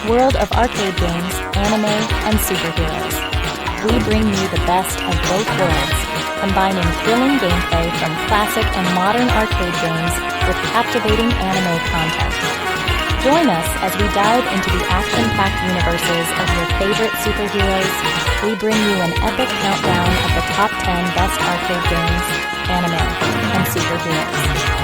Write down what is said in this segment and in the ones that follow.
world of arcade games, anime, and superheroes. We bring you the best of both worlds, combining thrilling gameplay from classic and modern arcade games with captivating anime content. Join us as we dive into the action-packed universes of your favorite superheroes. We bring you an epic countdown of the top 10 best arcade games, anime, and superheroes.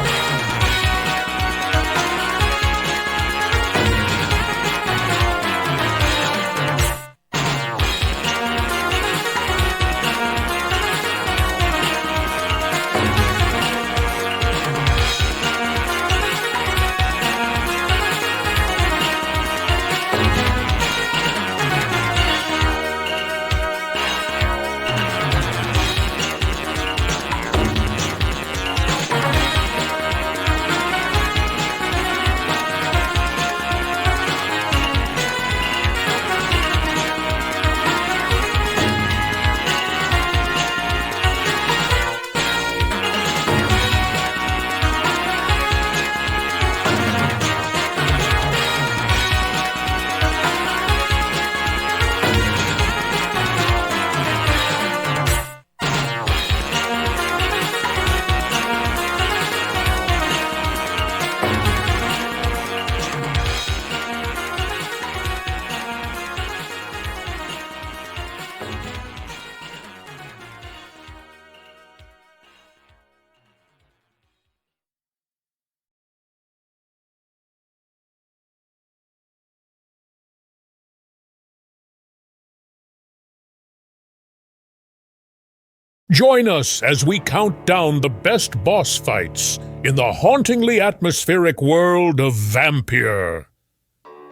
Join us as we count down the best boss fights in the hauntingly atmospheric world of Vampyr.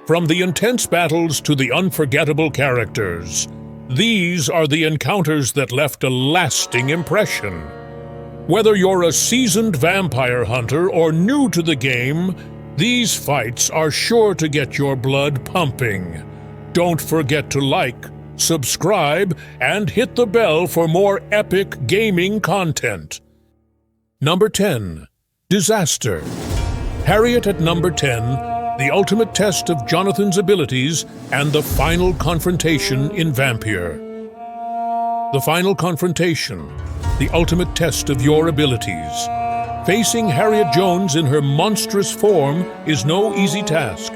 From the intense battles to the unforgettable characters, these are the encounters that left a lasting impression. Whether you're a seasoned vampire hunter or new to the game, these fights are sure to get your blood pumping. Don't forget to like, subscribe, and hit the bell for more epic gaming content. Number 10. Disaster. Harriet at number 10, the ultimate test of Jonathan's abilities and the final confrontation in Vampyr. The final confrontation, the ultimate test of your abilities. Facing Harriet Jones in her monstrous form is no easy task.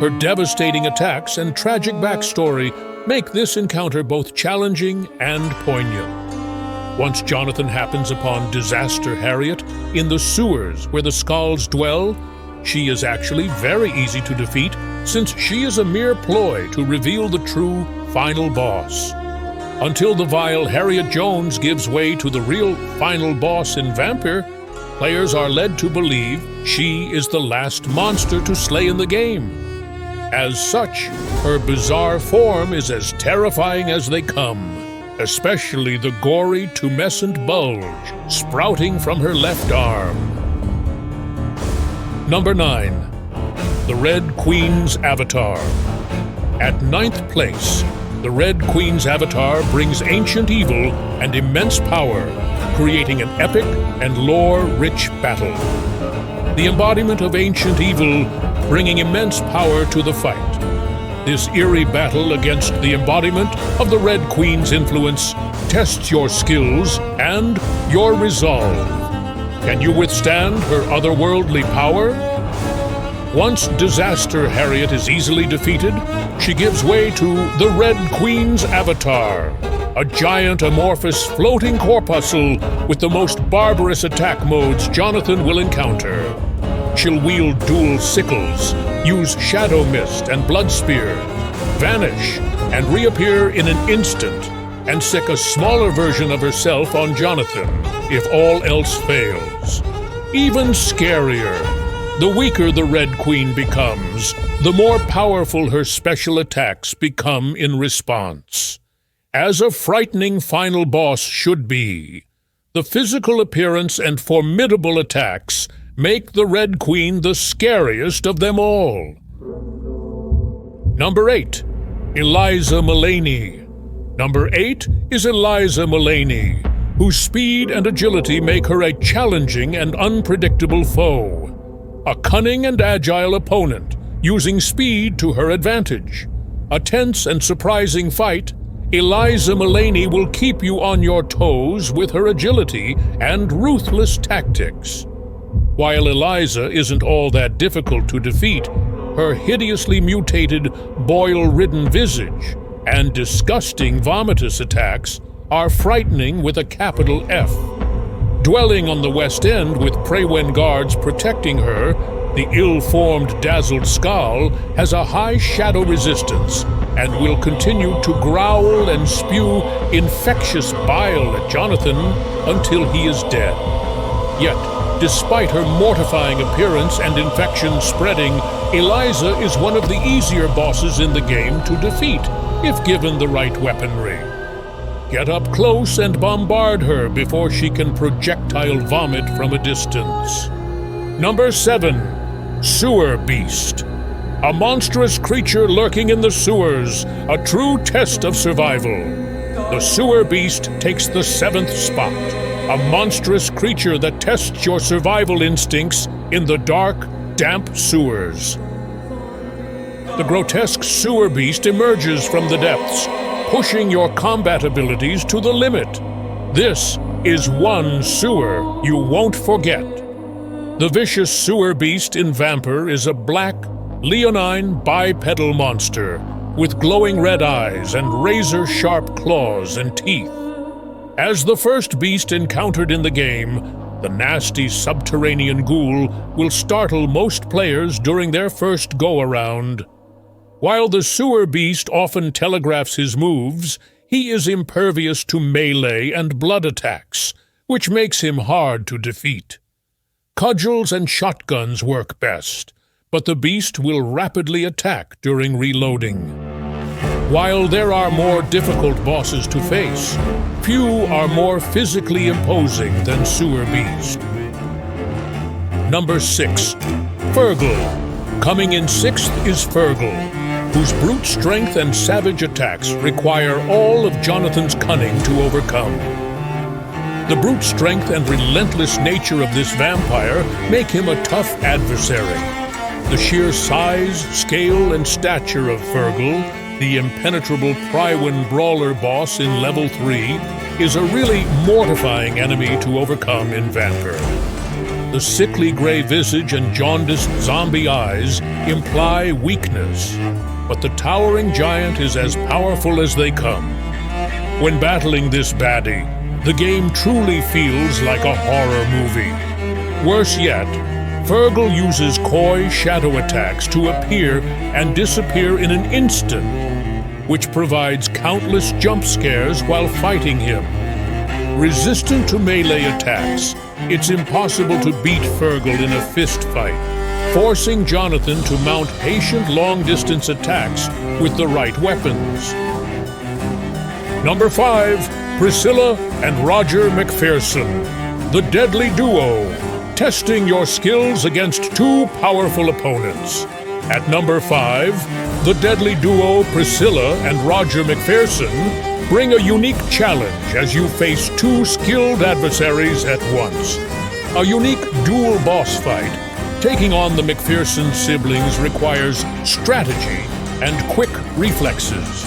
Her devastating attacks and tragic backstory make this encounter both challenging and poignant. Once Jonathan happens upon Disaster Harriet in the sewers where the Skulls dwell, she is actually very easy to defeat since she is a mere ploy to reveal the true final boss. Until the vile Harriet Jones gives way to the real final boss in Vampyr, players are led to believe she is the last monster to slay in the game. As such, her bizarre form is as terrifying as they come, especially the gory tumescent bulge sprouting from her left arm. Number 9. The Red Queen's Avatar. At 9th place, the Red Queen's Avatar brings ancient evil and immense power, creating an epic and lore-rich battle. The embodiment of ancient evil, bringing immense power to the fight. This eerie battle against the embodiment of the Red Queen's influence tests your skills and your resolve. Can you withstand her otherworldly power? Once Disaster Harriet is easily defeated, she gives way to the Red Queen's Avatar, a giant amorphous floating corpuscle with the most barbarous attack modes Jonathan will encounter. She'll wield dual sickles, use Shadow Mist and Blood Spear, vanish and reappear in an instant, and sick a smaller version of herself on Jonathan if all else fails. Even scarier, the weaker the Red Queen becomes, the more powerful her special attacks become in response. As a frightening final boss should be, the physical appearance and formidable attacks make the Red Queen the scariest of them all. Number 8. Eliza Mullaney. Number 8 is Eliza Mullaney, whose speed and agility make her a challenging and unpredictable foe. A cunning and agile opponent using speed to her advantage. A tense and surprising fight, Eliza Mullaney will keep you on your toes with her agility and ruthless tactics. While Eliza isn't all that difficult to defeat, her hideously mutated, boil-ridden visage and disgusting vomitous attacks are frightening with a capital F. Dwelling on the West End with Prewen guards protecting her, the ill-formed Dazzled Skull has a high shadow resistance and will continue to growl and spew infectious bile at Jonathan until he is dead. Yet, despite her mortifying appearance and infection spreading, Eliza is one of the easier bosses in the game to defeat, if given the right weaponry. Get up close and bombard her before she can projectile vomit from a distance. Number 7. Sewer Beast. A monstrous creature lurking in the sewers, a true test of survival. The Sewer Beast takes the 7th spot, a monstrous creature that tests your survival instincts in the dark, damp sewers. The grotesque Sewer Beast emerges from the depths, pushing your combat abilities to the limit. This is one sewer you won't forget. The vicious Sewer Beast in Vampyr is a black, leonine bipedal monster with glowing red eyes and razor-sharp claws and teeth. As the first beast encountered in the game, the nasty subterranean ghoul will startle most players during their first go-around. While the Sewer Beast often telegraphs his moves, he is impervious to melee and blood attacks, which makes him hard to defeat. Cudgels and shotguns work best, but the beast will rapidly attack during reloading. While there are more difficult bosses to face, few are more physically imposing than Sewer Beast. Number 6. Fergal. Coming in 6th is Fergal, whose brute strength and savage attacks require all of Jonathan's cunning to overcome. The brute strength and relentless nature of this vampire make him a tough adversary. The sheer size, scale, and stature of Fergal, the impenetrable Prewen brawler boss in level 3, is a really mortifying enemy to overcome in Vampyr. The sickly gray visage and jaundiced zombie eyes imply weakness, but the towering giant is as powerful as they come. When battling this baddie, the game truly feels like a horror movie. Worse yet, Fergal uses coy shadow attacks to appear and disappear in an instant, which provides countless jump scares while fighting him. Resistant to melee attacks, it's impossible to beat Fergal in a fist fight, forcing Jonathan to mount patient long-distance attacks with the right weapons. Number 5. Priscilla and Roger McPherson, the deadly duo, testing your skills against two powerful opponents. At number 5, the deadly duo Priscilla and Roger McPherson bring a unique challenge as you face two skilled adversaries at once. A unique dual boss fight. Taking on the McPherson siblings requires strategy and quick reflexes.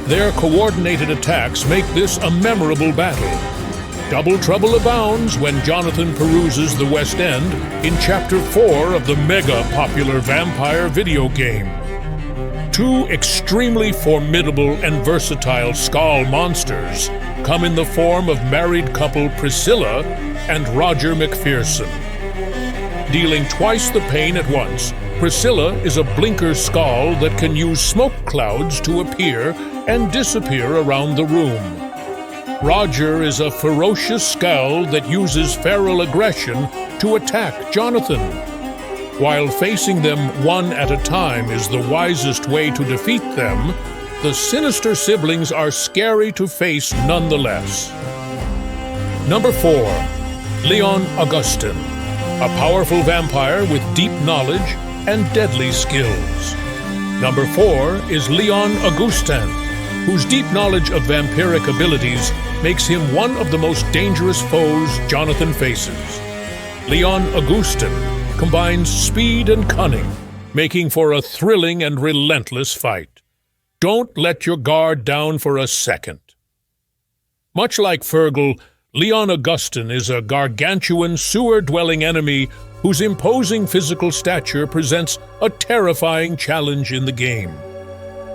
Their coordinated attacks make this a memorable battle. Double trouble abounds when Jonathan peruses the West End in Chapter 4 of the mega-popular Vampyr video game. Two extremely formidable and versatile Skull monsters come in the form of married couple Priscilla and Roger McPherson. Dealing twice the pain at once, Priscilla is a blinker Skull that can use smoke clouds to appear and disappear around the room. Roger is a ferocious Skull that uses feral aggression to attack Jonathan. While facing them one at a time is the wisest way to defeat them, the sinister siblings are scary to face nonetheless. Number 4. Leon Augustin, a powerful vampire with deep knowledge and deadly skills. Number 4 is Leon Augustin, whose deep knowledge of vampiric abilities makes him one of the most dangerous foes Jonathan faces. Leon Augustin combines speed and cunning, making for a thrilling and relentless fight. Don't let your guard down for a second. Much like Fergal, Leon Augustin is a gargantuan, sewer-dwelling enemy whose imposing physical stature presents a terrifying challenge in the game.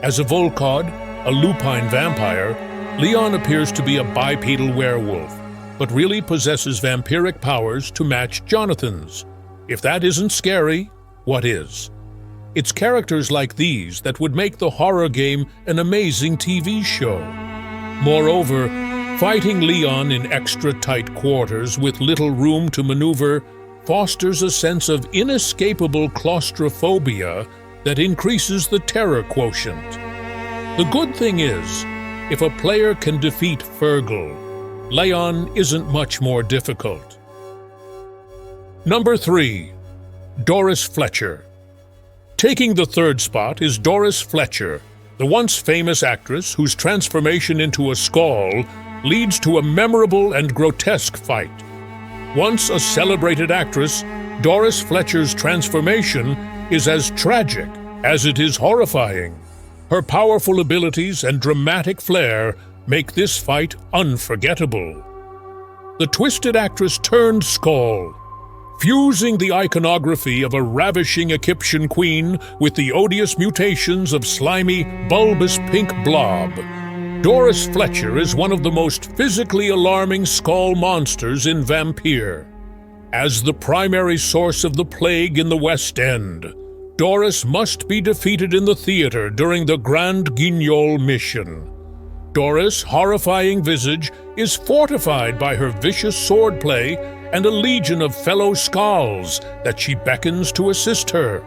As a Volcod, a lupine vampire, Leon appears to be a bipedal werewolf, but really possesses vampiric powers to match Jonathan's. If that isn't scary, what is? It's characters like these that would make the horror game an amazing TV show. Moreover, fighting Leon in extra-tight quarters with little room to maneuver fosters a sense of inescapable claustrophobia that increases the terror quotient. The good thing is, if a player can defeat Fergal, Leon isn't much more difficult. Number 3. Doris Fletcher. Taking the third spot is Doris Fletcher, the once famous actress whose transformation into a Skald leads to a memorable and grotesque fight. Once a celebrated actress, Doris Fletcher's transformation is as tragic as it is horrifying. Her powerful abilities and dramatic flair make this fight unforgettable. The twisted actress turned Skald, fusing the iconography of a ravishing Egyptian queen with the odious mutations of slimy, bulbous pink blob. Doris Fletcher is one of the most physically alarming Skald monsters in Vampyr. As the primary source of the plague in the West End, Doris must be defeated in the theater during the Grand Guignol mission. Doris' horrifying visage is fortified by her vicious swordplay and a legion of fellow Skalds that she beckons to assist her.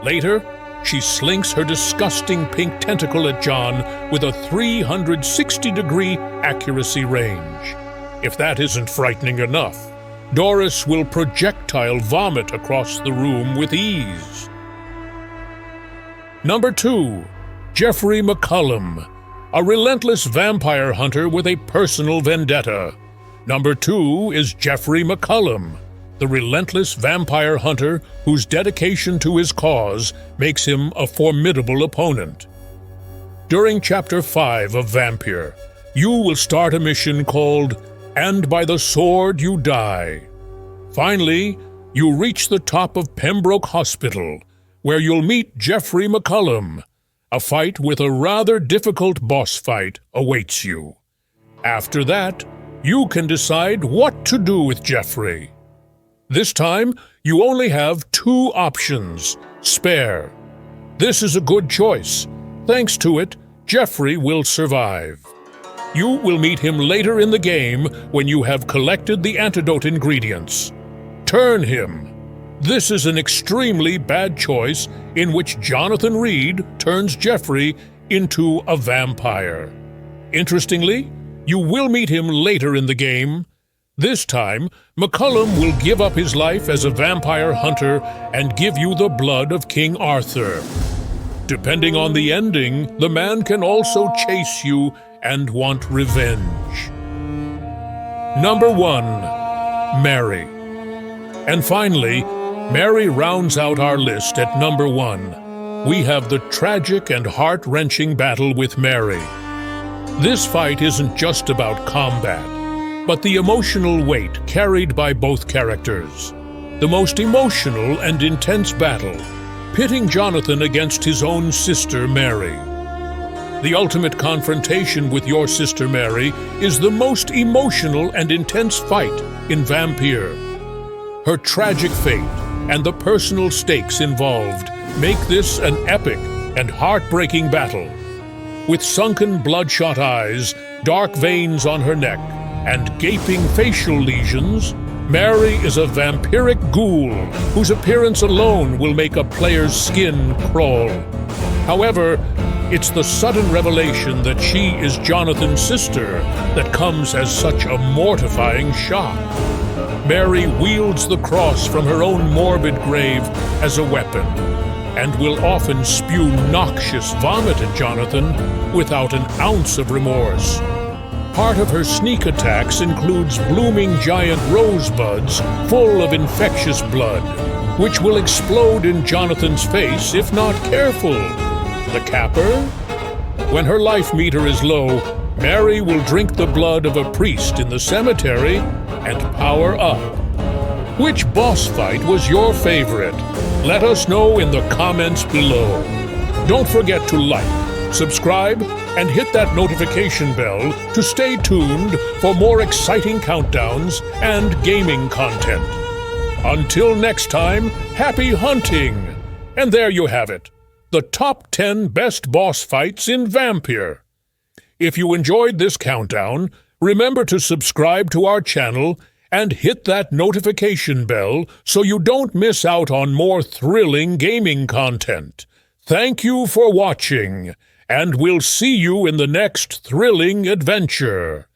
Later, she slinks her disgusting pink tentacle at John with a 360-degree accuracy range. If that isn't frightening enough, Doris will projectile vomit across the room with ease. Number 2. Geoffrey McCullum, a relentless vampire hunter with a personal vendetta. Number 2 is Geoffrey McCullum, the relentless vampire hunter whose dedication to his cause makes him a formidable opponent. During Chapter 5 of Vampyr, you will start a mission called "And by the Sword You Die." Finally, you reach the top of Pembroke Hospital, where you'll meet Geoffrey McCullum. A fight with a rather difficult boss fight awaits you. After that, you can decide what to do with Geoffrey. This time, you only have 2 options: spare. This is a good choice. Thanks to it, Geoffrey will survive. You will meet him later in the game when you have collected the antidote ingredients. Turn him. This is an extremely bad choice in which Jonathan Reed turns Geoffrey into a vampire. Interestingly, you will meet him later in the game. This time, McCullum will give up his life as a vampire hunter and give you the blood of King Arthur. Depending on the ending, the man can also chase you and want revenge. Number 1. Mary. And finally, Mary rounds out our list at number 1. We have the tragic and heart-wrenching battle with Mary. This fight isn't just about combat, but the emotional weight carried by both characters. The most emotional and intense battle, pitting Jonathan against his own sister Mary. The ultimate confrontation with your sister Mary is the most emotional and intense fight in Vampyr. Her tragic fate and the personal stakes involved make this an epic and heartbreaking battle. With sunken bloodshot eyes, dark veins on her neck, and gaping facial lesions, Mary is a vampiric ghoul whose appearance alone will make a player's skin crawl. However, it's the sudden revelation that she is Jonathan's sister that comes as such a mortifying shock. Mary wields the cross from her own morbid grave as a weapon, and will often spew noxious vomit at Jonathan without an ounce of remorse. Part of her sneak attacks includes blooming giant rosebuds full of infectious blood. which will explode in Jonathan's face if not careful. The capper? When her life meter is low, Mary will drink the blood of a priest in the cemetery and power up. Which boss fight was your favorite? Let us know in the comments below. Don't forget to like, subscribe, and hit that notification bell to stay tuned for more exciting countdowns and gaming content. Until next time, happy hunting! And there you have it, the top 10 best boss fights in Vampyr. If you enjoyed this countdown, remember to subscribe to our channel and hit that notification bell so you don't miss out on more thrilling gaming content. Thank you for watching, and we'll see you in the next thrilling adventure.